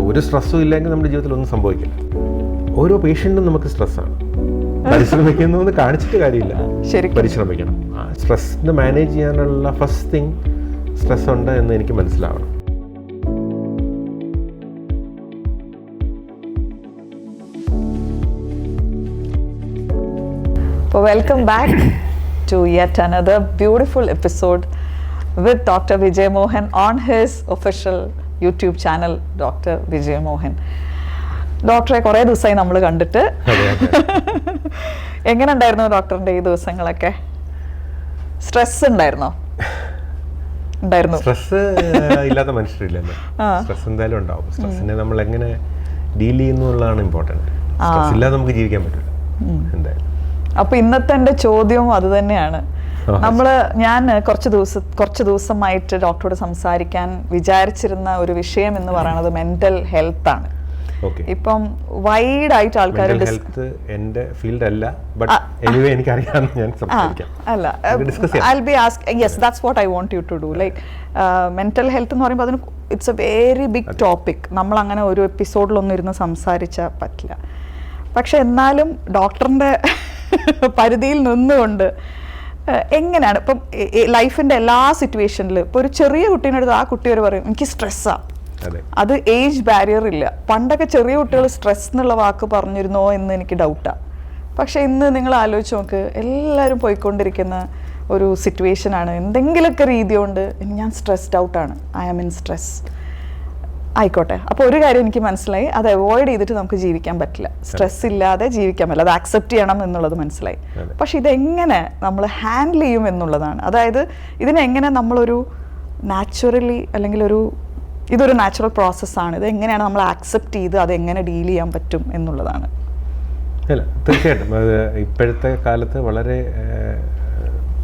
ഒരു സ്ട്രെസ്സും ഇല്ലെങ്കിൽ നമ്മുടെ ജീവിതത്തിൽ ഒന്നും സംഭവിക്കില്ല. ഓരോ പേഷ്യൻറ്റും നമുക്ക് സ്ട്രെസ്സാണ്. പരിശ്രമിക്കുന്നു കാണിച്ചിട്ട് കാര്യമില്ല, പരിശ്രമിക്കണം. സ്ട്രെസ്സിനെ മാനേജ് ചെയ്യാനുള്ള ഫസ്റ്റ് തിങ് സ്ട്രെസ് ഉണ്ട് എന്ന് എനിക്ക് മനസ്സിലാവണം. Welcome back to yet another beautiful episode with Dr. Vijay Mohan on his official YouTube channel, Dr. Vijay Mohan. ഡോക്ടറെ കുറേ ദിവസമായി നമ്മൾ കണ്ടിട്ട്. എങ്ങനെ ഉണ്ടായിരുന്നു ഡോക്ടറിന്റെ ഈ ദിവസങ്ങളൊക്കെ? സ്ട്രെസ് ഉണ്ടായിരുന്നോ? ഉണ്ടായിരുന്നു. സ്ട്രെസ് ഇല്ലാത്ത മനുഷ്യരില്ലല്ലോ. സ്ട്രെസ് എന്തായാലും ഉണ്ടാവും. സ്ട്രെസ്സിനെ നമ്മൾ എങ്ങനെ ഡീൽ ചെയ്യുന്നു എന്നുള്ളതാണ് ഇമ്പോർട്ടൻറ്റ്. സ്ട്രെസ് ഇല്ലാതെ നമുക്ക് ജീവിക്കാൻ പറ്റില്ല എന്തായാലും. അപ്പൊ ഇന്നത്തെ എൻ്റെ ചോദ്യവും അത് തന്നെയാണ്. ഞാൻ കുറച്ച് ദിവസമായിട്ട് ഡോക്ടറോട് സംസാരിക്കാൻ വിചാരിച്ചിരുന്ന ഒരു വിഷയം എന്ന് പറയുന്നത് മെന്റൽ ഹെൽത്ത് ആണ്. ഇപ്പം വൈഡ് ആയിട്ട് ആൾക്കാർ എന്റെ ഫീൽഡ് അല്ല, ബട്ട് എനിവേ എനിക്കറിയാം, ഞാൻ സംസാരിക്കാം. അല്ല, I'll be asking, yes, that's what I want you to do. Like mental health എന്ന് പറയുമ്പോൾ അതിന് it's a very big topic. നമ്മൾ അങ്ങനെ ഒരു എപ്പിസോഡിലൊന്നും ഇരുന്ന് സംസാരിച്ചാൽ പറ്റില്ല. പക്ഷെ എന്നാലും ഡോക്ടറിന്റെ പരിധിയിൽ നിന്നുകൊണ്ട് എങ്ങനെയാണ് ഇപ്പം ലൈഫിൻ്റെ എല്ലാ സിറ്റുവേഷനിലും ഇപ്പോൾ ഒരു ചെറിയ കുട്ടീനടുത്ത് ആ കുട്ടി വരെ പറയും എനിക്ക് സ്ട്രെസ്സാണ്. അത് ഏജ് ബാരിയർ ഇല്ല. പണ്ടൊക്കെ ചെറിയ കുട്ടികൾ സ്ട്രെസ് എന്നുള്ള വാക്ക് പറഞ്ഞിരുന്നോ എന്ന് എനിക്ക് ഡൗട്ടാണ്. പക്ഷെ ഇന്ന് നിങ്ങൾ ആലോചിച്ച് നോക്ക്, എല്ലാവരും പോയിക്കൊണ്ടിരിക്കുന്ന ഒരു സിറ്റുവേഷനാണ്. എന്തെങ്കിലുമൊക്കെ രീതി കൊണ്ട് ഞാൻ സ്ട്രെസ്ഡ് ഔട്ടാണ്, ഐ ആം ഇൻ സ്ട്രെസ്. ആയിക്കോട്ടെ, അപ്പോൾ ഒരു കാര്യം എനിക്ക് മനസ്സിലായി, അത് അവോയ്ഡ് ചെയ്തിട്ട് നമുക്ക് ജീവിക്കാൻ പറ്റില്ല. സ്ട്രെസ് ഇല്ലാതെ ജീവിക്കാൻ പറ്റില്ല, അത് ആക്സെപ്റ്റ് ചെയ്യണം എന്നുള്ളത് മനസ്സിലായി. പക്ഷെ ഇതെങ്ങനെ നമ്മൾ ഹാൻഡിൽ ചെയ്യും എന്നുള്ളതാണ്. അതായത് ഇതിനെങ്ങനെ നമ്മളൊരു നാച്ചുറലി അല്ലെങ്കിൽ ഇതൊരു നാച്ചുറൽ പ്രോസസ്സാണ്, ഇതെങ്ങനെയാണ് നമ്മൾ ആക്സെപ്റ്റ് ചെയ്ത് അതെങ്ങനെ ഡീൽ ചെയ്യാൻ പറ്റും എന്നുള്ളതാണ്. അല്ല, തീർച്ചയായിട്ടും അത് ഇപ്പോഴത്തെ കാലത്ത് വളരെ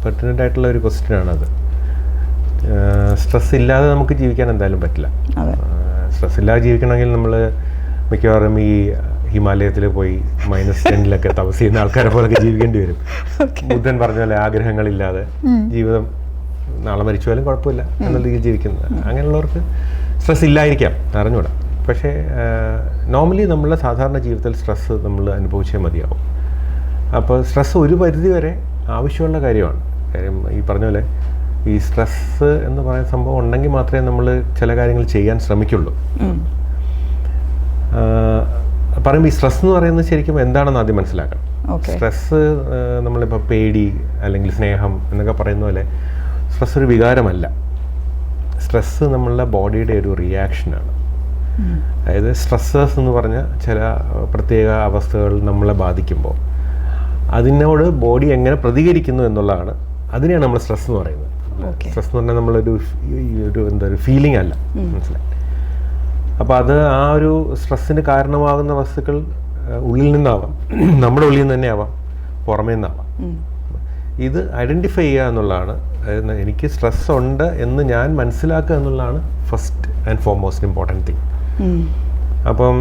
പെർട്ടിനൻ്റ് ആയിട്ടുള്ള ഒരു ക്വസ്റ്റ്യനാണത്. സ്ട്രെസ് ഇല്ലാതെ നമുക്ക് ജീവിക്കാൻ എന്തായാലും പറ്റില്ല. സ്ട്രെസ് ഇല്ലാതെ ജീവിക്കണമെങ്കിൽ നമ്മൾ മിക്കവാറും ഈ ഹിമാലയത്തിൽ പോയി -10 തപസ് ചെയ്യുന്ന ആൾക്കാരെ പോലൊക്കെ ജീവിക്കേണ്ടി വരും. ബുദ്ധൻ പറഞ്ഞ പോലെ ആഗ്രഹങ്ങളില്ലാതെ ജീവിതം, നാളെ മരിച്ചു പോയാലും കുഴപ്പമില്ല എന്നുള്ള രീതിയിൽ ജീവിക്കുന്നത്. അങ്ങനെയുള്ളവർക്ക് സ്ട്രെസ് ഇല്ലായിരിക്കാം, അറിഞ്ഞൂടാ. പക്ഷേ നോർമലി നമ്മളുടെ സാധാരണ ജീവിതത്തിൽ സ്ട്രെസ് നമ്മൾ അനുഭവിച്ചേ മതിയാവും. അപ്പോൾ സ്ട്രെസ് ഒരു പരിധി വരെ ആവശ്യമുള്ള കാര്യമാണ്. കാര്യം ഈ പറഞ്ഞ പോലെ ഈ സ്ട്രെസ് എന്ന് പറയുന്ന സംഭവം ഉണ്ടെങ്കിൽ മാത്രമേ നമ്മൾ ചില കാര്യങ്ങൾ ചെയ്യാൻ ശ്രമിക്കുള്ളൂ. പറയുമ്പോൾ ഈ സ്ട്രെസ് എന്ന് പറയുന്നത് ശരിക്കും എന്താണെന്ന് ആദ്യം മനസ്സിലാക്കണം. സ്ട്രെസ് നമ്മളിപ്പോൾ പേടി അല്ലെങ്കിൽ സ്നേഹം എന്നൊക്കെ പറയുന്ന പോലെ സ്ട്രെസ് ഒരു വികാരമല്ല. സ്ട്രെസ് നമ്മളുടെ ബോഡിയുടെ ഒരു റിയാക്ഷനാണ്. അതായത് സ്ട്രെസ്സേഴ്സ് എന്ന് പറഞ്ഞാൽ ചില പ്രത്യേക അവസ്ഥകൾ നമ്മളെ ബാധിക്കുമ്പോൾ അതിനോട് ബോഡി എങ്ങനെ പ്രതികരിക്കുന്നു എന്നുള്ളതാണ്, അതിനെയാണ് നമ്മൾ സ്ട്രെസ് എന്ന് പറയുന്നത്. സ്ട്രെസ് എന്ന് പറഞ്ഞാൽ നമ്മളൊരു ഒരു ഫീലിംഗ് അല്ല, മനസ്സിലായി. അപ്പോൾ അത് ആ ഒരു സ്ട്രെസ്സിന് കാരണമാകുന്ന വസ്തുക്കൾ ഉള്ളിൽ നിന്നാവാം, നമ്മുടെ ഉള്ളിൽ നിന്ന് തന്നെ ആവാം, പുറമേ നിന്നാവാം. ഇത് ഐഡൻറ്റിഫൈ ചെയ്യുക എന്നുള്ളതാണ്. എനിക്ക് സ്ട്രെസ് ഉണ്ട് എന്ന് ഞാൻ മനസ്സിലാക്കുക എന്നുള്ളതാണ് first and foremost important thing. അപ്പം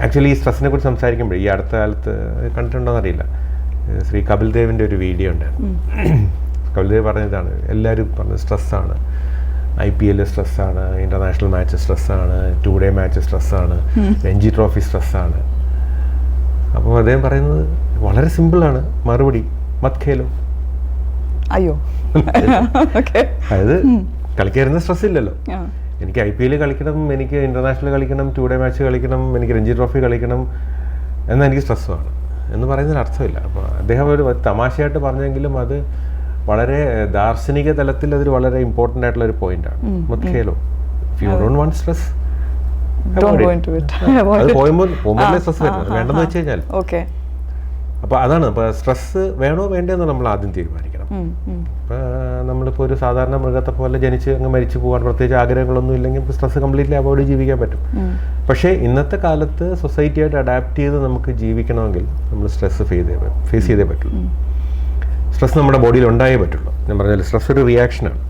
ആക്ച്വലി ഈ സ്ട്രെസ്സിനെ കുറിച്ച് സംസാരിക്കുമ്പോൾ ഈ അടുത്ത കാലത്ത് കണ്ടിട്ടുണ്ടോയെന്ന് അറിയില്ല, ശ്രീ കപിൽ ദേവിൻ്റെ ഒരു വീഡിയോ ഉണ്ടായിരുന്നു. കപിൽ ദേവ് പറഞ്ഞതാണ്, എല്ലാവരും പറഞ്ഞത് സ്ട്രെസ്സാണ്, IPL സ്ട്രെസ്സാണ്, ഇൻ്റർനാഷണൽ മാച്ച് സ്ട്രെസ്സാണ്, 2 ഡേ മാച്ച് സ്ട്രെസ്സാണ്, രഞ്ജി ട്രോഫി സ്ട്രെസ്സാണ്. അപ്പോൾ അദ്ദേഹം പറയുന്നത് വളരെ സിമ്പിളാണ് മറുപടി, മത് ഖേലോ. അയ്യോ, അതായത് കളിക്കായിരുന്ന സ്ട്രെസ് ഇല്ലല്ലോ. എനിക്ക് IPL കളിക്കണം, എനിക്ക് ഇൻ്റർനാഷണൽ കളിക്കണം, 2 ഡേ മാച്ച് കളിക്കണം, എനിക്ക് രഞ്ജി ട്രോഫി കളിക്കണം എന്നാൽ എനിക്ക് സ്ട്രെസ്സുമാണ് എന്ന് പറയുന്നതിന് അർത്ഥമില്ല. അപ്പോൾ അദ്ദേഹം ഒരു തമാശയായിട്ട് പറഞ്ഞെങ്കിലും അത് വളരെ ദാർശനിക തലത്തിൽ അതൊരു വളരെ ഇമ്പോർട്ടൻ്റ് ആയിട്ടുള്ള ഒരു പോയിന്റാണ്. മത് Khelo, if you don't want stress അത് പോകുമ്പോൾ സ്ട്രെസ് വരുന്നത് വേണ്ടെന്ന് വെച്ച് കഴിഞ്ഞാൽ. അപ്പോൾ അതാണ്, ഇപ്പോൾ സ്ട്രെസ് വേണോ വേണ്ടതെന്ന് നമ്മൾ ആദ്യം തീരുമാനിക്കണം. ഇപ്പോൾ നമ്മളിപ്പോൾ ഒരു സാധാരണ മൃഗത്തെ പോലെ ജനിച്ച് അങ്ങ് മരിച്ചു പോകാൻ പ്രത്യേകിച്ച് ആഗ്രഹങ്ങളൊന്നും ഇല്ലെങ്കിൽ സ്ട്രെസ് കംപ്ലീറ്റ്ലി അവോയ്ഡ് ജീവിക്കാൻ പറ്റും. പക്ഷേ ഇന്നത്തെ കാലത്ത് സൊസൈറ്റിയായിട്ട് അഡാപ്റ്റ് ചെയ്ത് നമുക്ക് ജീവിക്കണമെങ്കിൽ നമ്മൾ സ്ട്രെസ് ഫേസ് ചെയ്തേ പറ്റുള്ളൂ. സ്ട്രെസ് നമ്മുടെ ബോഡിയിൽ ഉണ്ടായേ പറ്റുള്ളൂ. ഞാൻ പറഞ്ഞാൽ സ്ട്രെസ് ഒരു റിയാക്ഷനാണ്.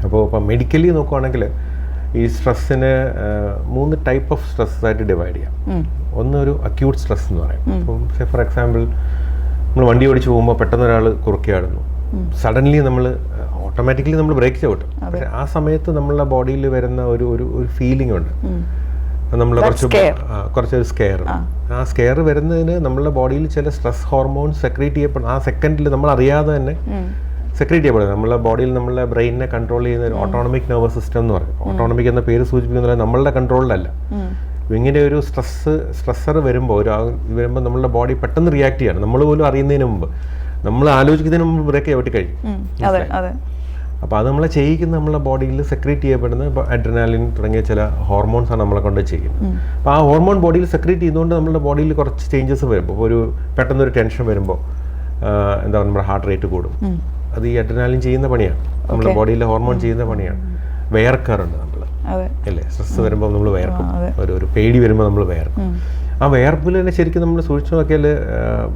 അപ്പോൾ ഇപ്പം മെഡിക്കലി നോക്കുവാണെങ്കിൽ ഈ സ്ട്രെസ്സിന് 3 ടൈപ്പ് ഓഫ് സ്ട്രെസ് ആയിട്ട് ഡിവൈഡ് ചെയ്യാം. ഒന്നൊരു അക്യൂട്ട് സ്ട്രെസ് എന്ന് പറയും. അപ്പം ഫോർ എക്സാമ്പിൾ നമ്മൾ വണ്ടി ഓടിച്ച് പോകുമ്പോൾ പെട്ടെന്ന് ഒരാൾ കുറുക്കിയാടുന്നു, സഡൻലി നമ്മൾ ഓട്ടോമാറ്റിക്കലി നമ്മൾ ബ്രേക്ക് ചവിട്ടും. പക്ഷെ ആ സമയത്ത് നമ്മളുടെ ബോഡിയിൽ വരുന്ന ഒരു ഫീലിംഗ് ഉണ്ട്, നമ്മൾ കുറച്ചൊരു സ്കെയർ. ആ സ്കെയർ വരുന്നതിന് നമ്മളുടെ ബോഡിയിൽ ചില സ്ട്രെസ് ഹോർമോൺസ് സെക്രീറ്റ് ചെയ്യപ്പെടും. ആ സെക്കൻഡിൽ നമ്മൾ അറിയാതെ തന്നെ സെക്രീറ്റ് ചെയ്യപ്പെടുന്നത്. നമ്മളെ ബോഡിയിൽ നമ്മളെ ബ്രെയിനിനെ കൺട്രോൾ ചെയ്യുന്ന ഒരു ഓട്ടോണമിക് നെർവസ് സിസ്റ്റം എന്ന് പറയും. ഓട്ടോണമിക് എന്ന പേര് സൂചിപ്പിക്കുന്നത് നമ്മളുടെ കൺട്രോളിലല്ല. ഇങ്ങനെ ഒരു സ്ട്രെസ്സർ വരുമ്പോൾ നമ്മളുടെ ബോഡി പെട്ടെന്ന് റിയാക്ട് ചെയ്യാണ്. നമ്മൾ പോലും അറിയുന്നതിന് മുമ്പ്, നമ്മൾ ആലോചിക്കുന്നതിന് മുമ്പ് ബ്രേക്ക് ചവിട്ടി കഴിയും. അപ്പോൾ അത് നമ്മളെ ചെയ്യിക്കുന്ന നമ്മളെ ബോഡിയിൽ സെക്രീറ്റ് ചെയ്യപ്പെടുന്ന ഇപ്പോൾ അഡ്രിനാലിൻ തുടങ്ങിയ ചില ഹോർമോൺസാണ് നമ്മളെ കൊണ്ട് ചെയ്യുന്നത്. അപ്പോൾ ആ ഹോർമോൺ ബോഡിയിൽ സെക്രീറ്റ് ചെയ്യുന്നതുകൊണ്ട് നമ്മുടെ ബോഡിയിൽ കുറച്ച് ചേഞ്ചസ് വരും. ഇപ്പോൾ ഒരു പെട്ടെന്നൊരു ടെൻഷൻ വരുമ്പോൾ എന്താ നമ്മുടെ ഹാർട്ട് റേറ്റ് കൂടും. അത് ഈ അഡ്രിനാലിൻ ചെയ്യുന്ന പണിയാണ്, നമ്മുടെ ബോഡിയിലെ ഹോർമോൺ ചെയ്യുന്ന പണിയാണ്. വേർക്കാറുണ്ട് നമ്മൾ അല്ലേ, സ്ട്രെസ് വരുമ്പോൾ നമ്മൾ വേർക്കും. ഒരു പേടി വരുമ്പോൾ നമ്മൾ വേർക്കും. ആ വേർപ്പിൽ തന്നെ ശരിക്കും നമ്മൾ സൂക്ഷിച്ചു നോക്കിയാൽ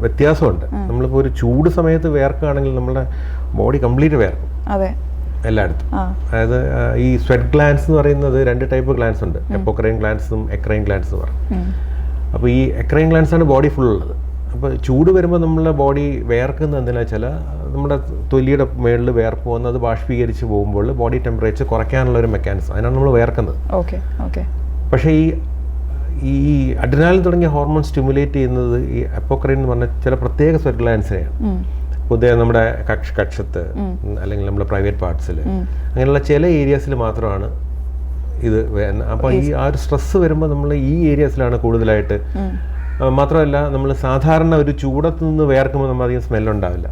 വ്യത്യാസമുണ്ട്. നമ്മളിപ്പോൾ ഒരു ചൂട് സമയത്ത് വേർക്കുകയാണെങ്കിൽ നമ്മുടെ ബോഡി കംപ്ലീറ്റ് വേർക്കും എല്ലായിടത്തും. അതായത് ഈ സ്വെറ്റ് ഗ്ലാൻസ് എന്ന് പറയുന്നത് 2 ടൈപ്പ് ഗ്ലാൻസ് ഉണ്ട്. എപ്പോക്രൈൻ ഗ്ലാൻസും എക്രൈൻ ഗ്ലാൻസ് എന്ന് പറയും. അപ്പോൾ ഈ എക്രൈൻ ഗ്ലാൻസ് ആണ് ബോഡി ഫുൾ ഉള്ളത്. അപ്പോൾ ചൂട് വരുമ്പോൾ നമ്മളെ ബോഡി വേർക്കുന്നത് എന്തിനാ വെച്ചാൽ നമ്മുടെ തൊലിയുടെ മേളിൽ വേർപ്പ് വന്ന് അത് ബാഷ്പീകരിച്ച് പോകുമ്പോൾ ബോഡി ടെമ്പറേച്ചർ കുറയ്ക്കാനുള്ള ഒരു മെക്കാനിസം, അതിനാണ് നമ്മൾ വേർക്കുന്നത്. പക്ഷേ ഈ അഡ്രിനാലിൻ തുടങ്ങിയ ഹോർമോൺ സ്റ്റിമുലേറ്റ് ചെയ്യുന്നത് ഈ എപ്പോക്രൈൻ എന്ന് പറഞ്ഞ ചില പ്രത്യേക സ്വെറ്റ് ഗ്ലാൻസിനെയാണ്. പൊതുവെ നമ്മുടെ കക്ഷത്ത് അല്ലെങ്കിൽ നമ്മുടെ പ്രൈവറ്റ് പാർട്സിൽ അങ്ങനെയുള്ള ചില ഏരിയാസിൽ മാത്രമാണ് ഇത്. അപ്പോൾ ഈ ആ ഒരു സ്ട്രെസ് വരുമ്പോൾ നമ്മൾ ഈ ഏരിയാസിലാണ് കൂടുതലായിട്ട്. മാത്രമല്ല നമ്മൾ സാധാരണ ഒരു ചൂടത്ത് നിന്ന് വേർക്കുമ്പോൾ നമ്മൾ അധികം സ്മെല്ലുണ്ടാവില്ല.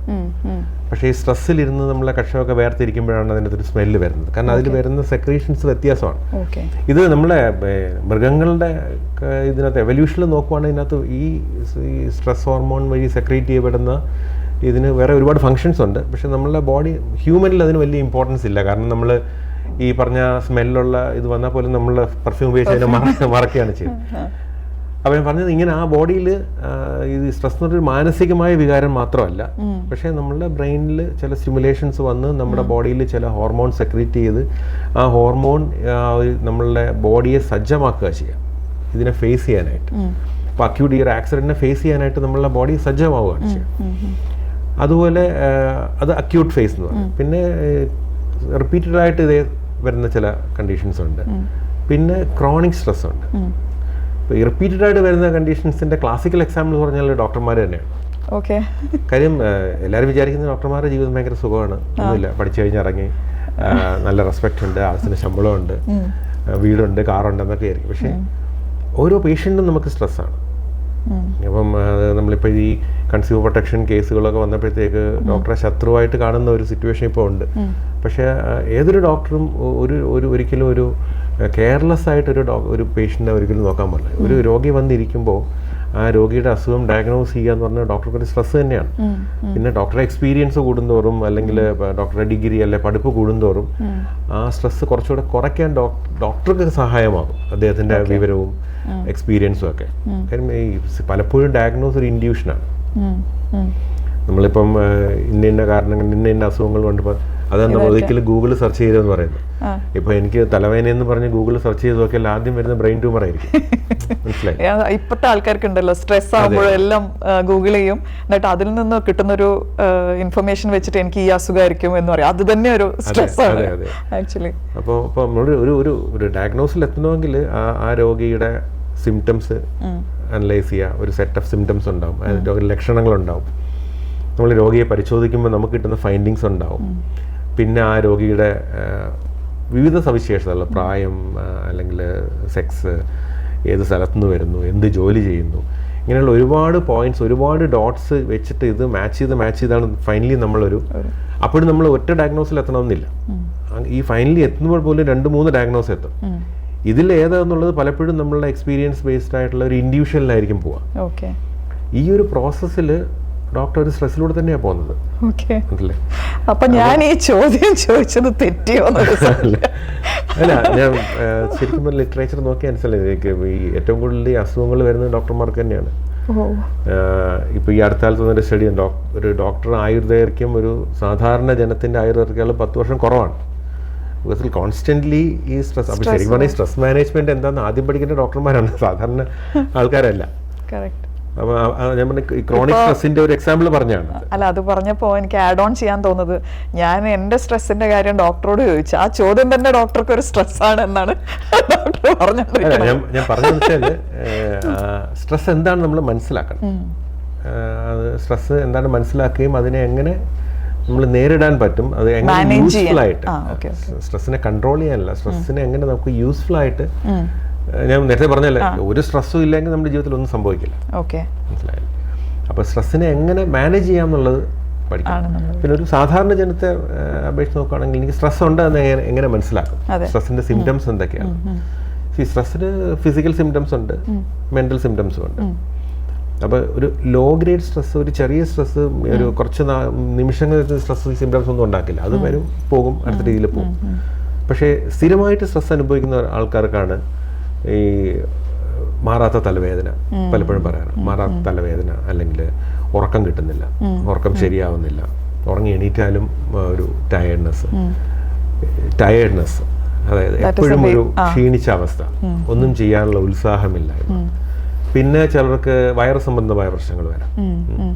പക്ഷേ ഈ സ്ട്രെസ്സിലിരുന്ന് നമ്മളെ കക്ഷമൊക്കെ വേർതിരിക്കുമ്പോഴാണ് അതിനകത്തൊരു സ്മെല്ല് വരുന്നത്. കാരണം അതിൽ വരുന്ന സെക്രീഷൻസ് വ്യത്യാസമാണ്. ഇത് നമ്മളെ മൃഗങ്ങളുടെ ഇതിനകത്ത് എവല്യൂഷനിൽ നോക്കുവാണെങ്കിൽ ഇതിനകത്ത് ഈ സ്ട്രെസ് ഹോർമോൺ വഴി സെക്രീറ്റ് ചെയ്യപ്പെടുന്ന ഇതിന് വേറെ ഒരുപാട് ഫങ്ഷൻസ് ഉണ്ട്. പക്ഷെ നമ്മളുടെ ബോഡി ഹ്യൂമനിൽ അതിന് വലിയ ഇമ്പോർട്ടൻസ് ഇല്ല. കാരണം നമ്മൾ ഈ പറഞ്ഞ സ്മെല്ലുള്ള ഇത് വന്നാൽ പോലും നമ്മൾ പെർഫ്യൂം ഉപയോഗിച്ച് അതിനെ മറക്കുകയാണ് ചെയ്യുന്നത്. അപ്പോൾ ഞാൻ പറഞ്ഞത് ഇങ്ങനെ ആ ബോഡിയിൽ ഇത് സ്ട്രെസ് എന്ന് പറഞ്ഞൊരു മാനസികമായ വികാരം മാത്രമല്ല, പക്ഷേ നമ്മളുടെ ബ്രെയിനിൽ ചില സ്റ്റിമുലേഷൻസ് വന്ന് നമ്മുടെ ബോഡിയിൽ ചില ഹോർമോൺ സെക്രീറ്റ് ചെയ്ത് ആ ഹോർമോൺ നമ്മളുടെ ബോഡിയെ സജ്ജമാക്കുക ചെയ്യാം ഇതിനെ ഫേസ് ചെയ്യാനായിട്ട്. അപ്പോൾ അക്യൂട്ട് ഈ ഒരു ആക്സിഡൻറ്റിനെ ഫേസ് ചെയ്യാനായിട്ട് നമ്മളുടെ ബോഡി സജ്ജമാവുകയാണ് ചെയ്യാം. അതുപോലെ അത് അക്യൂട്ട് ഫേസ് എന്ന് പറയും. പിന്നെ റിപ്പീറ്റഡായിട്ട് ഇതേ വരുന്ന ചില കണ്ടീഷൻസ് ഉണ്ട്. പിന്നെ ക്രോണിക് സ്ട്രെസ് ഉണ്ട്. ഇപ്പോൾ ഈ റിപ്പീറ്റഡായിട്ട് വരുന്ന കണ്ടീഷൻസിൻ്റെ ക്ലാസിക്കൽ എക്സാമ്പിൾ എന്ന് പറഞ്ഞാൽ ഡോക്ടർമാർ തന്നെയാണ്. കാര്യം എല്ലാവരും വിചാരിക്കുന്ന ഡോക്ടർമാരുടെ ജീവിതം ഭയങ്കര സുഖമാണ്, ഒന്നുമില്ല, പഠിച്ചു കഴിഞ്ഞ് ഇറങ്ങി നല്ല റെസ്പെക്റ്റ് ഉണ്ട്, ആവശ്യത്തിന് ശമ്പളമുണ്ട്, വീടുണ്ട്, കാറുണ്ട് എന്നൊക്കെ ആയിരിക്കും. പക്ഷേ ഓരോ പേഷ്യൻറ്റും നമുക്ക് സ്ട്രെസ്സാണ്. അപ്പം നമ്മളിപ്പോൾ ഈ കൺസ്യൂമർ പ്രൊട്ടക്ഷൻ കേസുകളൊക്കെ വന്നപ്പോഴത്തേക്ക് ഡോക്ടറെ ശത്രുവായിട്ട് കാണുന്ന ഒരു സിറ്റുവേഷൻ ഇപ്പോൾ ഉണ്ട്. പക്ഷേ ഏതൊരു ഡോക്ടറും ഒരിക്കലും ഒരു കെയർലെസ് ആയിട്ട് ഒരു പേഷ്യൻറ്റിനെ ഒരിക്കലും നോക്കാൻ പാടില്ല. ഒരു രോഗി വന്നിരിക്കുമ്പോൾ ആ രോഗിയുടെ അസുഖം ഡയഗ്നോസ് ചെയ്യുക എന്ന് പറഞ്ഞാൽ ഡോക്ടർക്ക് ഒരു സ്ട്രെസ് തന്നെയാണ്. പിന്നെ ഡോക്ടറെ എക്സ്പീരിയൻസ് കൂടുന്തോറും അല്ലെങ്കിൽ ഡോക്ടറെ ഡിഗ്രി അല്ലെ പഠിപ്പ് കൂടുന്തോറും ആ സ്ട്രെസ് കുറച്ചുകൂടെ കുറയ്ക്കാൻ ഡോക്ടർക്ക് സഹായമാകും, അദ്ദേഹത്തിൻ്റെ വിവരവും എക്സ്പീരിയൻസും ഒക്കെ. കാര്യം ഈ പലപ്പോഴും ഡയഗ്നോസ് ഒരു ഇൻഡ്യൂഷനാണ്. നമ്മളിപ്പം ഇന്ന കാരണങ്ങൾ ഇന്ന അസുഖങ്ങൾ കൊണ്ടിപ്പോൾ അതാണ് നമ്മൾ ഒരിക്കലും ഗൂഗിൾ സെർച്ച് ചെയ്തെന്ന് പറയുന്നത്. ഇപ്പൊ എനിക്ക് തലവേദന എന്ന് പറഞ്ഞ് ഗൂഗിൾ സെർച്ച് ചെയ്ത് നോക്കിയാൽ ആദ്യം വരുന്ന ബ്രെയിൻ ട്യൂമർ ആയിരിക്കും. മനസ്സിലായി? ഇപ്പോഴത്തെ ആൾക്കാർക്ക് ഉണ്ടല്ലോ സ്ട്രെസ് ആകുമ്പോഴെല്ലാം ഗൂഗിൾ ചെയ്യും, എന്നിട്ട് അതിൽ നിന്ന് കിട്ടുന്നൊരു ഇൻഫർമേഷൻ വെച്ചിട്ട് എനിക്ക് ഈ അസുഖമായിരിക്കും എന്ന് പറയും. അത് തന്നെ ഒരു സ്ട്രെസ് ആണ് ആക്ച്വലി. അപ്പോൾ നമ്മൾ ഒരു ഡയഗ്നോസിൽ എത്തണമെങ്കിൽ ആ രോഗിയുടെ സിംറ്റംസ് അനലൈസ് ചെയ്യുക. ഒരു സെറ്റ് ഓഫ് സിംറ്റംസ് ഉണ്ടാവും, ലക്ഷണങ്ങളുണ്ടാവും. നമ്മൾ രോഗിയെ പരിശോധിക്കുമ്പോൾ നമുക്ക് കിട്ടുന്ന ഫൈൻഡിങ്സ് ഉണ്ടാവും. പിന്നെ ആ രോഗിയുടെ വിവിധ സവിശേഷതകൾ, പ്രായം അല്ലെങ്കിൽ സെക്സ്, ഏത് സ്ഥലത്തുനിന്ന് വരുന്നു, എന്ത് ജോലി ചെയ്യുന്നു, ഇങ്ങനെയുള്ള ഒരുപാട് പോയിന്റ്സ്, ഒരുപാട് ഡോട്ട്സ് വെച്ചിട്ട് ഇത് മാച്ച് ചെയ്താണ് ഫൈനലി നമ്മളൊരു. അപ്പോഴും നമ്മൾ ഒറ്റ ഡയഗ്നോസിൽ എത്തണമെന്നില്ല. ഈ ഫൈനലി എത്തുമ്പോൾ പോലും 2-3 ഡയഗ്നോസ് എത്തും. ഇതിൽ ഏതാണെന്നുള്ളത് പലപ്പോഴും നമ്മളുടെ എക്സ്പീരിയൻസ് ബേസ്ഡ് ആയിട്ടുള്ള ഒരു ഇൻഡിവിജ്വലിനായിരിക്കും പോവുക. ഈ ഒരു പ്രോസസ്സിൽ ഡോക്ടർ ഒരു സ്ട്രെസ്സിലൂടെ തന്നെയാണ് പോകുന്നത്. അപ്പൊ ഞാൻ ഈ ചോദ്യം ചോദിച്ചത് തെറ്റിയോ? അല്ല, ഞാൻ ശരിക്കും ലിറ്ററേച്ചർ നോക്കി മനസ്സിലായി ഈ ഏറ്റവും കൂടുതൽ ഈ അസുഖങ്ങൾ വരുന്നത് ഡോക്ടർമാർക്ക് തന്നെയാണ്. ഇപ്പൊ ഈ അടുത്ത കാലത്ത് വന്നൊരു സ്റ്റഡി, ഒരു ഡോക്ടർ ആയുർദൈർഘ്യം ഒരു സാധാരണ ജനത്തിന്റെ ആയുർദൈർഘ്യം 10 വർഷം കുറവാണ്. ബിക്കോസ് കോൺസ്റ്റന്റ്ലി ഈ സ്ട്രെസ്. അപ്പൊ ശരിക്കും പറഞ്ഞാൽ സ്ട്രെസ് മാനേജ്മെന്റ് എന്താണെന്ന് ആദ്യം പഠിക്കേണ്ട ഡോക്ടർമാരാണ്, സാധാരണ ആൾക്കാരല്ല. അപ്പോൾ ഞാൻ പറഞ്ഞ ക്രോണിക് സ്ട്രെസ്സിന്റെ ഒരു എക്സാമ്പിൾ പറഞ്ഞാണ്. അല്ല, അത് പറഞ്ഞപ്പോൾ എനിക്ക് ആഡ് ഓൺ ചെയ്യാൻ തോന്നുന്നത്, ഞാൻ എൻ്റെ സ്ട്രെസ്സിന്റെ കാര്യം ഡോക്ടറോട് ചോദിച്ചു. ആ ചോദ്യം തന്നെ ഡോക്ടർക്ക് ഒരു സ്ട്രെസ്സാണ് എന്നാണ് ഡോക്ടർ പറഞ്ഞത്. ഞാൻ പറഞ്ഞതെന്ന് വെച്ചാൽ സ്ട്രെസ് എന്താണ് നമ്മൾ മനസ്സിലാക്കണം. സ്ട്രെസ് എന്താണ് മനസ്സിലാക്കുകയും അതിനെ എങ്ങനെ നമ്മൾ നേരിടാൻ പറ്റും, അത് എങ്ങനെ യൂസ്ഫുൾ ആയിട്ട്, സ്ട്രെസ്സിനെ കൺട്രോൾ ചെയ്യാനല്ല, സ്ട്രെസ്സിനെ എങ്ങനെ നമുക്ക് യൂസ്ഫുൾ ആയിട്ട്. ഞാൻ നേരത്തെ പറഞ്ഞല്ലേ, ഒരു സ്ട്രെസ്സും ഇല്ലെങ്കിൽ നമ്മുടെ ജീവിതത്തിൽ ഒന്നും സംഭവിക്കില്ല. മനസ്സിലായില്ല? അപ്പോൾ സ്ട്രെസ്സിനെ എങ്ങനെ മാനേജ് ചെയ്യാം എന്നുള്ളത് പഠിക്കണം. പിന്നെ ഒരു സാധാരണ ജനത്തെ അപേക്ഷിച്ച് നോക്കുകയാണെങ്കിൽ എനിക്ക് സ്ട്രെസ് ഉണ്ട് എന്ന് എങ്ങനെ മനസ്സിലാക്കും, സ്ട്രെസ്സിന്റെ സിംറ്റംസ് എന്തൊക്കെയാണ്. സ്ട്രെസ്സിന് ഫിസിക്കൽ സിംറ്റംസ് ഉണ്ട്, മെന്റൽ സിംറ്റംസും ഉണ്ട്. അപ്പോൾ ഒരു ലോ ഗ്രേഡ് സ്ട്രെസ്, ഒരു ചെറിയ സ്ട്രെസ്, ഒരു കുറച്ച് നിമിഷങ്ങളിൽ സ്ട്രെസ് സിംറ്റംസ് ഒന്നും ഉണ്ടാക്കില്ല. അത് വരും, പോകും, അടുത്ത രീതിയിൽ പോകും. പക്ഷേ സ്ഥിരമായിട്ട് സ്ട്രെസ് അനുഭവിക്കുന്ന ആൾക്കാർക്കാണ് ഈ മാറാത്ത തലവേദന, പലപ്പോഴും പറയാറ് മാറാത്ത തലവേദന, അല്ലെങ്കിൽ ഉറക്കം കിട്ടുന്നില്ല, ഉറക്കം ശരിയാവുന്നില്ല, ഉറങ്ങി എണീറ്റാലും ഒരു ടയേർഡ്നെസ്, അതായത് എപ്പോഴും ഒരു ക്ഷീണിച്ച അവസ്ഥ, ഒന്നും ചെയ്യാനുള്ള ഉത്സാഹമില്ലായ്മ. പിന്നെ ചിലർക്ക് വയറ് സംബന്ധമായ പ്രശ്നങ്ങൾ വരാം,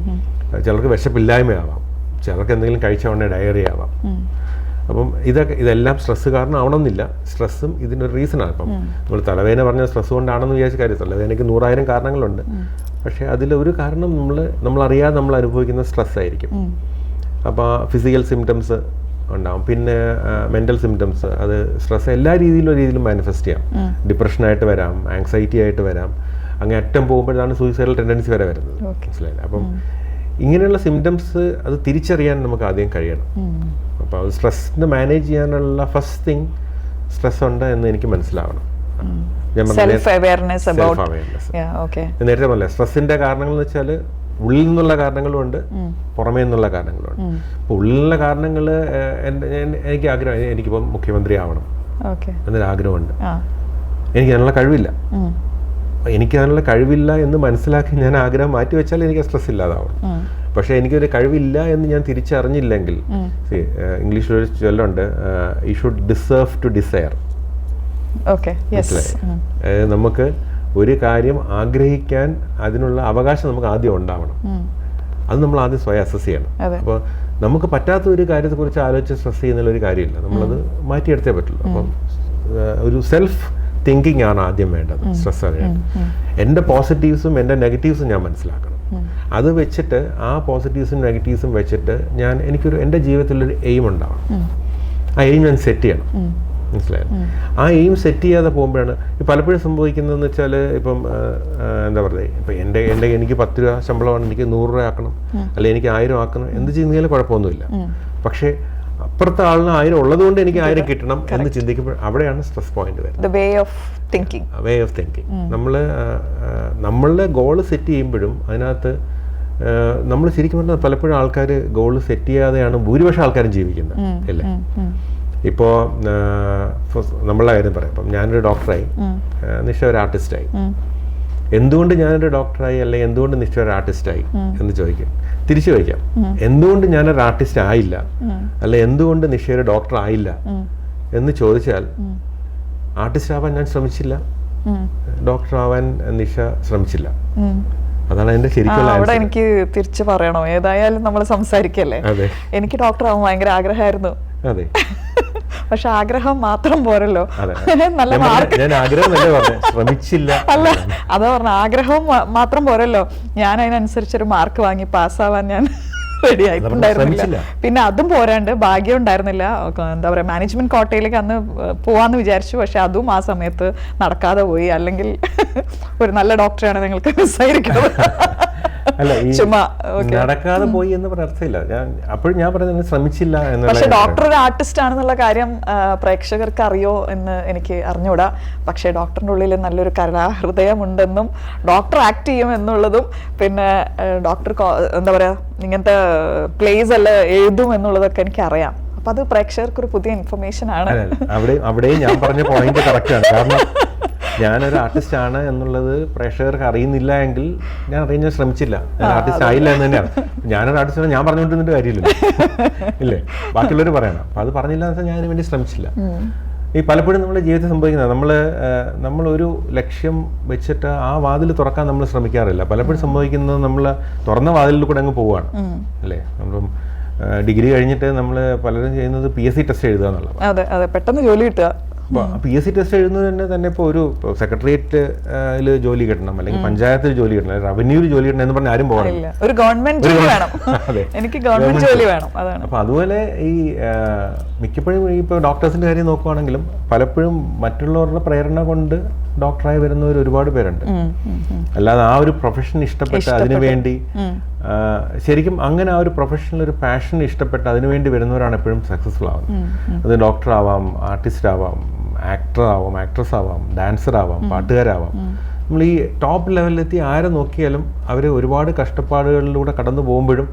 ചിലർക്ക് വിശപ്പില്ലായ്മയാവാം, ചിലർക്ക് എന്തെങ്കിലും കഴിച്ച ഉടനെ ഡയറി ആവാം. അപ്പം ഇതെല്ലാം സ്ട്രെസ് കാരണം ആവണമെന്നില്ല. സ്ട്രെസ്സും ഇതിനൊരു റീസണാണ്. അപ്പം നമ്മൾ തലവേദന പറഞ്ഞ സ്ട്രെസ് കൊണ്ടാണെന്ന് വിചാരിച്ച കാര്യം, തലവേദനയ്ക്ക് 100,000 കാരണങ്ങളുണ്ട്. പക്ഷേ അതിലൊരു കാരണം നമ്മളറിയാതെ നമ്മൾ അനുഭവിക്കുന്ന സ്ട്രെസ് ആയിരിക്കും. അപ്പോൾ ഫിസിക്കൽ സിംറ്റംസ് ഉണ്ടാവും, പിന്നെ മെൻ്റൽ സിംറ്റംസ്. അത് സ്ട്രെസ് എല്ലാ രീതിയിലും മാനിഫെസ്റ്റ് ചെയ്യാം. ഡിപ്രഷനായിട്ട് വരാം, ആങ്സൈറ്റി ആയിട്ട് വരാം, അങ്ങനെ അറ്റം പോകുമ്പോഴാണ് സൂയിസൈഡൽ ടെൻഡൻസി വരെ വരുന്നത്. മനസ്സിലായില്ല? അപ്പം ഇങ്ങനെയുള്ള സിംറ്റംസ് അത് തിരിച്ചറിയാൻ നമുക്ക് ആദ്യം കഴിയണം. അപ്പോൾ അത് സ്ട്രെസ്സിനെ മാനേജ് ചെയ്യാനുള്ള ഫസ്റ്റ് തിങ് സ്ട്രെസ് ഉണ്ട് എന്ന് എനിക്ക് മനസ്സിലാവണം. നേരത്തെ പറഞ്ഞില്ല, സ്ട്രെസ്സിന്റെ കാരണങ്ങൾ എന്ന് വെച്ചാൽ ഉള്ളിൽ നിന്നുള്ള കാരണങ്ങളും ഉണ്ട്, പുറമേ നിന്നുള്ള കാരണങ്ങളും ഉണ്ട്. അപ്പോൾ ഉള്ളിലുള്ള കാരണങ്ങൾ എനിക്ക് ആഗ്രഹം, എനിക്കിപ്പം മുഖ്യമന്ത്രി ആവണം എന്നൊരു ആഗ്രഹമുണ്ട്. എനിക്ക് അതിനുള്ള കഴിവില്ല. എനിക്ക് അതിനുള്ള കഴിവില്ല എന്ന് മനസ്സിലാക്കി ഞാൻ ആഗ്രഹം മാറ്റി വെച്ചാൽ എനിക്ക് സ്ട്രെസ് ഇല്ലാതാവണം. പക്ഷെ എനിക്കൊരു കഴിവില്ല എന്ന് ഞാൻ തിരിച്ചറിഞ്ഞില്ലെങ്കിൽ, ഇംഗ്ലീഷിലൊരു ചൊല്ലുണ്ട്, you should deserve to desire. നമുക്ക് ഒരു കാര്യം ആഗ്രഹിക്കാൻ അതിനുള്ള അവകാശം നമുക്ക് ആദ്യം ഉണ്ടാവണം. അത് നമ്മൾ ആദ്യം സ്വയം അസസ് ചെയ്യണം. അപ്പോൾ നമുക്ക് പറ്റാത്ത ഒരു കാര്യത്തെക്കുറിച്ച് ആലോചിച്ച് സ്ട്രെസ് ചെയ്യുന്ന ഒരു കാര്യമില്ല, നമ്മളത് മാറ്റിയെടുത്തേ പറ്റുള്ളൂ. അപ്പം ഒരു സെൽഫ് തിങ്കിങ് ആണ് ആദ്യം വേണ്ടത് സ്ട്രെസ് അറിയാൻ. എൻ്റെ പോസിറ്റീവ്സും എൻ്റെ നെഗറ്റീവ്സും ഞാൻ മനസ്സിലാക്കണം. അത് വെച്ചിട്ട് ആ പോസിറ്റീവ്സും നെഗറ്റീവ്സും വെച്ചിട്ട് എനിക്കൊരു എൻ്റെ ജീവിതത്തിലൊരു എയിം ഉണ്ടാവണം. ആ എയിം ഞാൻ സെറ്റ് ചെയ്യണം. മനസ്സിലായത്? ആ എയിം സെറ്റ് ചെയ്യാതെ പോകുമ്പോഴാണ് പലപ്പോഴും സംഭവിക്കുന്നതെന്ന് വെച്ചാൽ, ഇപ്പം എന്താ പറയുക, ഇപ്പം എനിക്ക് 10 രൂപ ശമ്പളമാണ്, എനിക്ക് 100 രൂപ ആക്കണം, അല്ലെങ്കിൽ എനിക്ക് 1000 ആക്കണം, എന്ത് ചെയ്യുന്നതിലും കുഴപ്പമൊന്നുമില്ല. പക്ഷേ അപ്പുറത്തെ ആളിന് 1000 ഉള്ളതുകൊണ്ട് എനിക്ക് 1000 കിട്ടണം എന്ന് ചിന്തിക്കുമ്പോൾ അവിടെയാണ് സ്ട്രെസ് പോയിന്റ് വരുന്നത്. Way of thinking. നമ്മളുടെ ഗോള് സെറ്റ് ചെയ്യുമ്പോഴും അതിനകത്ത് നമ്മൾ ശരിക്കും പറഞ്ഞാൽ പലപ്പോഴും ആൾക്കാർ ഗോള് സെറ്റ് ചെയ്യാതെയാണ് ഭൂരിപക്ഷം ആൾക്കാരും ജീവിക്കുന്നത്, അല്ലേ? ഇപ്പോൾ നമ്മളുടെ കാര്യം പറയാം. ഇപ്പം ഞാനൊരു ഡോക്ടറായി, നിഷ ഒരു ആർട്ടിസ്റ്റായി. എന്തുകൊണ്ട് ഞാനൊരു ഡോക്ടറായി, അല്ലെങ്കിൽ എന്തുകൊണ്ട് നിശ്ചയ ഒരു ആർട്ടിസ്റ്റായി എന്ന് ചോദിക്കാം. തിരിച്ചു ചോദിക്കാം, എന്തുകൊണ്ട് ഞാനൊരു ആർട്ടിസ്റ്റ് ആയില്ല, അല്ലെ എന്തുകൊണ്ട് നിശ്ചയ ഒരു ഡോക്ടർ ആയില്ല എന്ന് ചോദിച്ചാൽ, ആർട്ടിസ്റ്റ് ആവാൻ ഞാൻ ശ്രമിച്ചില്ല, ഡോക്ടർ ആവാൻ നിഷ ശ്രമിച്ചില്ല. അതാണ് എന്റെ ശരിക്കുള്ള അവിടെ എനിക്ക് തിരിച്ചു പറയണോ? ഏതായാലും നമ്മൾ സംസാരിക്കല്ലേ. എനിക്ക് ഡോക്ടർ ആവാൻ ഭയങ്കര ആഗ്രഹമായിരുന്നു. അതെ, പക്ഷെ ആഗ്രഹം മാത്രം പോരല്ലോ, നല്ല മാർക്ക്. അല്ല, അതാ പറഞ്ഞ, ആഗ്രഹവും മാത്രം പോരല്ലോ. ഞാൻ അതിനനുസരിച്ചൊരു മാർക്ക് വാങ്ങി പാസ്സാവാൻ ഞാൻ റെഡി ആയിട്ടുണ്ടായിരുന്നില്ല. പിന്നെ അതും പോരാണ്ട് ഭാഗ്യം ഉണ്ടായിരുന്നില്ല. എന്താ പറയാ, മാനേജ്മെന്റ് കോട്ടയിലേക്ക് അന്ന് പോവാന്ന് വിചാരിച്ചു, പക്ഷെ അതും ആ സമയത്ത് നടക്കാതെ പോയി. അല്ലെങ്കിൽ ഒരു നല്ല ഡോക്ടറാണ് നിങ്ങൾക്ക് മിസ്സായിരിക്കുന്നത്. നടക്കാതെ പോയി എന്ന് അർത്ഥമില്ല. അപ്പോഴും ഞാൻ പറയുന്നത് ശ്രമിച്ചില്ല എന്ന്. പക്ഷെ ഡോക്ടർ ഒരു ആർട്ടിസ്റ്റ് ആണെന്നുള്ള കാര്യം പ്രേക്ഷകർക്ക് അറിയോ എന്ന് എനിക്ക് അറിഞ്ഞൂടാ. പക്ഷെ ഡോക്ടറിന്റെ ഉള്ളിൽ നല്ലൊരു കലാഹൃദയമുണ്ടെന്നും ഡോക്ടർ ആക്ട് ചെയ്യും എന്നുള്ളതും, പിന്നെ ഡോക്ടർ എന്താ പറയാ, ഇങ്ങനത്തെ പ്ലേസ് എല്ലാം എഴുതും എന്നുള്ളതൊക്കെ എനിക്ക് അറിയാം. അപ്പൊ അത് പ്രേക്ഷകർക്ക് ഒരു പുതിയ ഇൻഫർമേഷൻ ആണ്. അവിടെയും ഞാൻ പറഞ്ഞ പോയിന്റ് കറക്റ്റ് ആണ്. കാരണം ഞാനൊരു ആർട്ടിസ്റ്റ് ആണ് എന്നുള്ളത് പ്രേക്ഷകർക്ക് അറിയുന്നില്ല എങ്കിൽ ഞാൻ അറിയാൻ ശ്രമിച്ചില്ല, ഞാൻ ആർട്ടിസ്റ്റ് ആയില്ല എന്ന് തന്നെയാണ്. ഞാനൊരു ആർട്ടിസ്റ്റ് ഞാൻ പറഞ്ഞുകൊണ്ടിരുന്നിട്ട് കാര്യമില്ല, ഇല്ലേ? ബാക്കിയുള്ളവർ പറയണം. അപ്പൊ അത് പറഞ്ഞില്ല എന്ന് വെച്ചാൽ ഞാൻ അതിന് വേണ്ടി ശ്രമിച്ചില്ല. ഈ പലപ്പോഴും നമ്മുടെ ജീവിതത്തിൽ സംഭവിക്കുന്നത് നമ്മളൊരു ലക്ഷ്യം വെച്ചിട്ട് ആ വാതിൽ തുറക്കാൻ നമ്മൾ ശ്രമിക്കാറില്ല. പലപ്പോഴും സംഭവിക്കുന്നത് നമ്മൾ തുറന്ന വാതിലിൽ കൂടെ അങ്ങ് പോവുകയാണ് അല്ലേ. നമ്മളും ഡിഗ്രി കഴിഞ്ഞിട്ട് നമ്മൾ പലരും ചെയ്യുന്നത് PSC ടെസ്റ്റ് എഴുതുക എന്നുള്ളത്. അതെ അതെ, പെട്ടെന്ന് ജോലി കിട്ടുക. PSC ടെസ്റ്റ് എഴുതുന്നതിന് തന്നെ ഇപ്പോൾ ഒരു സെക്രട്ടേറിയറ്റിൽ ജോലി കിട്ടണം, അല്ലെങ്കിൽ പഞ്ചായത്തിൽ ജോലി കിട്ടണം, റവന്യൂവിൽ ജോലി കിട്ടണം എന്ന് പറഞ്ഞാൽ ആരും പോകാറില്ല. ഒരു ഗവൺമെന്റ് ജോലി വേണം, എനിക്ക് ഗവൺമെന്റ് ജോലി വേണം. അതാണ്. അപ്പോൾ അതുപോലെ ഈ മിക്കപ്പോഴും ഇപ്പോൾ ഡോക്ടേഴ്സിന്റെ കാര്യം നോക്കുവാണെങ്കിലും പലപ്പോഴും മറ്റുള്ളവരുടെ പ്രേരണ കൊണ്ട് ഡോക്ടറായി വരുന്നവർ ഒരുപാട് പേരുണ്ട്. അല്ലാതെ ആ ഒരു പ്രൊഫഷൻ ഇഷ്ടപ്പെട്ട് അതിനുവേണ്ടി ശരിക്കും അങ്ങനെ ആ ഒരു പ്രൊഫഷണൽ ഒരു പാഷൻ ഇഷ്ടപ്പെട്ട് അതിനുവേണ്ടി വരുന്നവരാണ് എപ്പോഴും സക്സസ്ഫുൾ ആവുന്നത്. അത് ഡോക്ടർ ആവാം, ആർട്ടിസ്റ്റ് ആവാം, ആക്ടർ ആവാം, ആക്ട്രസ് ആവാം, ഡാൻസർ ആവാം, പാട്ടുകാരാവാം. നമ്മൾ ഈ ടോപ്പ് ലെവലിലെത്തി ആരെ നോക്കിയാലും അവർ ഒരുപാട് കഷ്ടപ്പാടുകളിലൂടെ കടന്നു പോകുമ്പോഴും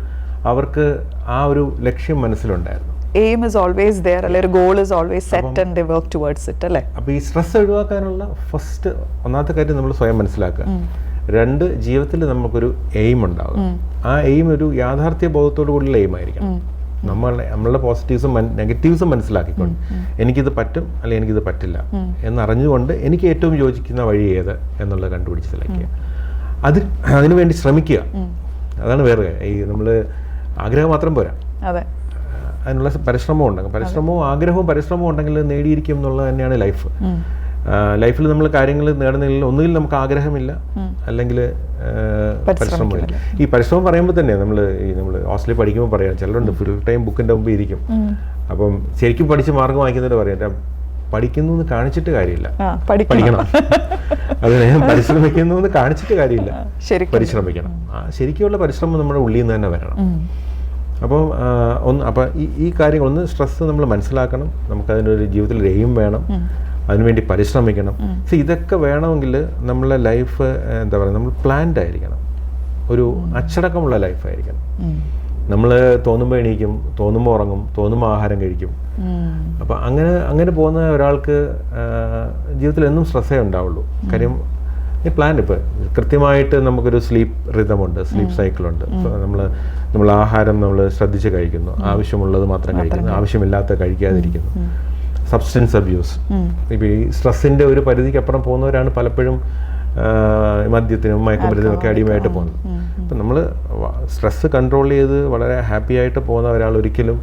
അവർക്ക് ആ ഒരു ലക്ഷ്യം മനസ്സിലുണ്ടായിരുന്നു. എയിം ഇസ് ഓൾവേസ് ദേർ, അല്ലെ, ഒരു goal is always set and they work towards it, അല്ലേ? അപ്പോൾ ഈ സ്ട്രെസ് ഒഴിവാക്കാനുള്ള ഒന്നാമത്തെ കാര്യം നമ്മൾ സ്വയം മനസ്സിലാക്കുക. 2, ജീവിതത്തിൽ നമുക്കൊരു എയിം ഉണ്ടാകും. ആ എയിം ഒരു യാഥാർത്ഥ്യ ബോധത്തോടു കൂടിയുള്ള എയിം ആയിരിക്കണം. നമ്മളുടെ പോസിറ്റീവ്സും നെഗറ്റീവ്സും മനസ്സിലാക്കിക്കൊണ്ട് എനിക്കിത് പറ്റും അല്ലെങ്കിൽ എനിക്കിത് പറ്റില്ല എന്നറിഞ്ഞുകൊണ്ട് എനിക്ക് ഏറ്റവും യോജിക്കുന്ന വഴി ഏത് എന്നുള്ളത് കണ്ടുപിടിച്ച് സെലക്ട് ചെയ്യുക. അതിനുവേണ്ടി ശ്രമിക്കുക. അതാണ് വേറെ. ഈ നമ്മൾ ആഗ്രഹം മാത്രം പോരാ, അതിനുള്ള പരിശ്രമം ഉണ്ടെങ്കിൽ, പരിശ്രമവും ആഗ്രഹവും പരിശ്രമവും ഉണ്ടെങ്കിൽ നേടിയിരിക്കും എന്നുള്ളത് തന്നെയാണ് ലൈഫ്. ലൈഫിൽ നമ്മൾ കാര്യങ്ങൾ നേടുന്നതിൽ ഒന്നുകിൽ നമുക്ക് ആഗ്രഹമില്ല, അല്ലെങ്കിൽ പരിശ്രമമില്ല. ഈ പരിശ്രമം പറയുമ്പോൾ തന്നെ നമ്മൾ ഹോസ്റ്റലിൽ പഠിക്കുമ്പോൾ പറയാം, ചിലരുണ്ട് ഫുൾ ടൈം ബുക്കിൻ്റെ മുമ്പ് ഇരിക്കും. അപ്പം ശരിക്കും പഠിച്ച് മാർഗം വാങ്ങിക്കുന്നവർ പറയാം, പഠിക്കുന്നു എന്ന് കാണിച്ചിട്ട് കാര്യമില്ല, പഠിക്കണം. അതിനെ പരിശ്രമിക്കുന്നു എന്ന് കാണിച്ചിട്ട് കാര്യമില്ല, പരിശ്രമിക്കണം. ശരിക്കുള്ള പരിശ്രമം നമ്മുടെ ഉള്ളിൽ നിന്ന് തന്നെ വരണം. അപ്പം ഈ കാര്യങ്ങൾ ഒന്ന് സ്ട്രെസ് നമ്മൾ മനസ്സിലാക്കണം, നമുക്കതിനൊരു ജീവിതത്തിൽ ഒരു എയിം വേണം, അതിനുവേണ്ടി പരിശ്രമിക്കണം. ഇതൊക്കെ വേണമെങ്കിൽ നമ്മളെ ലൈഫ് എന്താ പറയുക, നമ്മൾ പ്ലാൻഡ് ആയിരിക്കണം, ഒരു അച്ചടക്കമുള്ള ലൈഫായിരിക്കണം. നമ്മൾ തോന്നുമ്പോൾ എണീക്കും, തോന്നുമ്പോൾ ഉറങ്ങും, തോന്നുമ്പോൾ ആഹാരം കഴിക്കും. അപ്പം അങ്ങനെ പോകുന്ന ഒരാൾക്ക് ജീവിതത്തിൽ എന്നും സ്ട്രെസ്സേ ഉണ്ടാവുള്ളൂ. കാര്യം ഈ പ്ലാൻ ഇപ്പോൾ കൃത്യമായിട്ട് നമുക്കൊരു സ്ലീപ്പ് റിതമുണ്ട്, സ്ലീപ്പ് സൈക്കിളുണ്ട്. നമ്മൾ ആഹാരം നമ്മൾ ശ്രദ്ധിച്ച് കഴിക്കുന്നു, ആവശ്യമുള്ളത് മാത്രം കഴിക്കുന്നു, ആവശ്യമില്ലാത്ത കഴിക്കാതിരിക്കുന്നു. സബ്സ്റ്റൻസ് അബ്യൂസ്, ഇപ്പോൾ ഈ സ്ട്രെസ്സിൻ്റെ ഒരു പരിധിക്കപ്പുറം പോകുന്നവരാണ് പലപ്പോഴും മദ്യത്തിനും മയക്കുമരുന്നിനും ഒക്കെ അടിമയായിട്ട് പോകുന്നത്. അപ്പം നമ്മൾ സ്ട്രെസ്സ് കൺട്രോൾ ചെയ്ത് വളരെ ഹാപ്പി ആയിട്ട് പോകുന്ന ഒരാൾ ഒരിക്കലും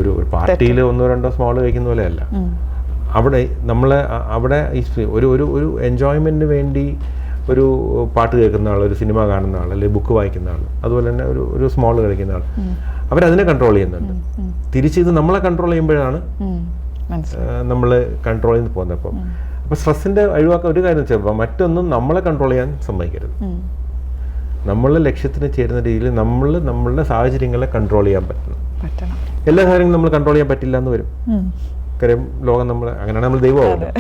ഒരു പാർട്ടിയിൽ 1-2 സ്മോൾ കഴിക്കുന്ന പോലെയല്ല. അവിടെ ഒരു എൻജോയ്മെൻറ്റിന് വേണ്ടി ഒരു പാട്ട് കേൾക്കുന്ന ആൾ, ഒരു സിനിമ കാണുന്ന ആൾ, അല്ലെങ്കിൽ ബുക്ക് വായിക്കുന്ന ആൾ, അതുപോലെ തന്നെ ഒരു സ്മോൾ കളിക്കുന്ന ആൾ, അവരതിനെ കൺട്രോൾ ചെയ്യുന്നുണ്ട്. തിരിച്ച് ഇത് നമ്മളെ കൺട്രോൾ ചെയ്യുമ്പോഴാണ് നമ്മൾ കൺട്രോൾ ചെയ്ത് പോകുന്നത്. അപ്പോൾ സ്ട്രെസ്സിൻ്റെ ഒഴിവാക്കാൻ ഒരു കാര്യം വെച്ചാൽ മറ്റൊന്നും നമ്മളെ കൺട്രോൾ ചെയ്യാൻ സമ്മതിക്കരുത്. നമ്മളുടെ ലക്ഷ്യത്തിന് ചേരുന്ന രീതിയിൽ നമ്മളുടെ സാഹചര്യങ്ങളെ കൺട്രോൾ ചെയ്യാൻ പറ്റണം. എല്ലാ കാര്യങ്ങളും നമ്മൾ കൺട്രോൾ ചെയ്യാൻ പറ്റില്ല എന്ന് വരും. കാര്യം ലോകം അങ്ങനെയാണ് നമ്മൾ ദൈവമാവുന്നത്.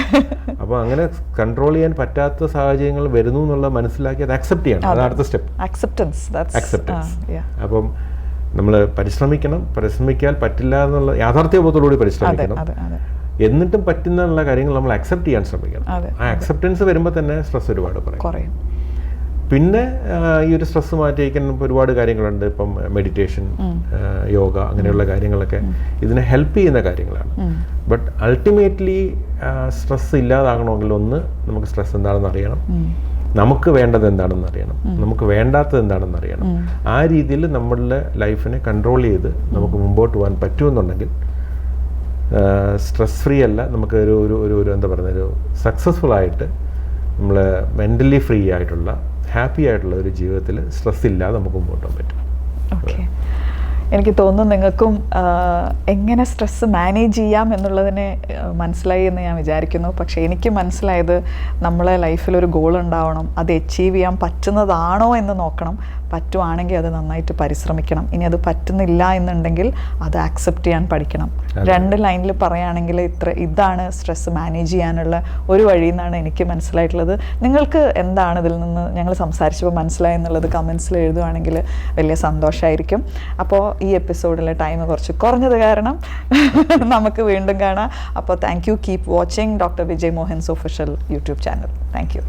അപ്പോൾ അങ്ങനെ കൺട്രോൾ ചെയ്യാൻ പറ്റാത്ത സാഹചര്യങ്ങൾ വരുന്നു എന്നുള്ള മനസ്സിലാക്കി അത് അക്സെപ്റ്റ് ചെയ്യണം. അതാണ് അടുത്ത സ്റ്റെപ്പ്, അക്സെപ്റ്റൻസ്. അപ്പം നമ്മൾ പരിശ്രമിക്കാൻ പറ്റില്ല എന്നുള്ള യാഥാർത്ഥ്യബോധത്തോടുകൂടി പരിശ്രമിക്കണം. എന്നിട്ടും പറ്റുന്നുള്ള കാര്യങ്ങൾ നമ്മൾ അക്സെപ്റ്റ് ചെയ്യാൻ ശ്രമിക്കണം. ആ അക്സെപ്റ്റൻസ് വരുമ്പോൾ തന്നെ സ്ട്രെസ് ഒരുപാട് കുറയും. പിന്നെ ഈ ഒരു സ്ട്രെസ് മാറ്റിവയ്ക്കാൻ ഒരുപാട് കാര്യങ്ങളുണ്ട്. ഇപ്പം മെഡിറ്റേഷൻ, യോഗ, അങ്ങനെയുള്ള കാര്യങ്ങളൊക്കെ ഇതിനെ ഹെൽപ്പ് ചെയ്യുന്ന കാര്യങ്ങളാണ്. ബട്ട് അൾട്ടിമേറ്റ്ലി സ്ട്രെസ് ഇല്ലാതാകണമെങ്കിൽ ഒന്ന് നമുക്ക് സ്ട്രെസ് എന്താണെന്ന് അറിയണം, നമുക്ക് വേണ്ടത് എന്താണെന്ന് അറിയണം, നമുക്ക് വേണ്ടാത്തത് എന്താണെന്ന് അറിയണം. ആ രീതിയിൽ നമ്മളുടെ ലൈഫിനെ കൺട്രോൾ ചെയ്ത് നമുക്ക് മുമ്പോട്ട് പോകാൻ പറ്റുമെന്നുണ്ടെങ്കിൽ സ്ട്രെസ് ഫ്രീ അല്ല, നമുക്ക് ഒരു എന്താ പറയുക, ഒരു സക്സസ്ഫുൾ ആയിട്ട് നമ്മൾ മെൻ്റലി ഫ്രീ ആയിട്ടുള്ള ഹാപ്പി ആയിട്ടുള്ള ഒരു ജീവിതത്തിൽ സ്ട്രെസ് ഇല്ലാതെ നമുക്ക് മുമ്പോട്ട് പോകാൻ പറ്റും. ഓക്കെ, എനിക്ക് തോന്നുന്നു നിങ്ങൾക്കും എങ്ങനെ സ്ട്രെസ്സ് മാനേജ് ചെയ്യാം എന്നുള്ളതിനെ മനസ്സിലായി എന്ന് ഞാൻ വിചാരിക്കുന്നു. പക്ഷേ എനിക്ക് മനസ്സിലായത് നമ്മളെ ലൈഫിലൊരു ഗോൾ ഉണ്ടാവണം, അത് അച്ചീവ് ചെയ്യാൻ പറ്റുന്നതാണോ എന്ന് നോക്കണം. പറ്റുവാണെങ്കിൽ അത് നന്നായിട്ട് പരിശ്രമിക്കണം. ഇനി അത് പറ്റുന്നില്ല എന്നുണ്ടെങ്കിൽ അത് ആക്സെപ്റ്റ് ചെയ്യാൻ പഠിക്കണം. 2 ലൈനിൽ പറയുകയാണെങ്കിൽ ഇതാണ് സ്ട്രെസ് മാനേജ് ചെയ്യാനുള്ള ഒരു വഴി എന്നാണ് എനിക്ക് മനസ്സിലായിട്ടുള്ളത്. നിങ്ങൾക്ക് എന്താണ് ഇതിൽ നിന്ന് ഞങ്ങൾ സംസാരിച്ചപ്പോൾ മനസ്സിലായി എന്നുള്ളത് കമൻസിൽ എഴുതുവാണെങ്കിൽ വലിയ സന്തോഷമായിരിക്കും. അപ്പോൾ ഈ എപ്പിസോഡിലെ ടൈം കുറച്ച് കുറഞ്ഞത് കാരണം നമുക്ക് വീണ്ടും കാണാം. അപ്പോൾ thank you. Keep watching doctor Vijay Mohan's official YouTube channel. Thank you.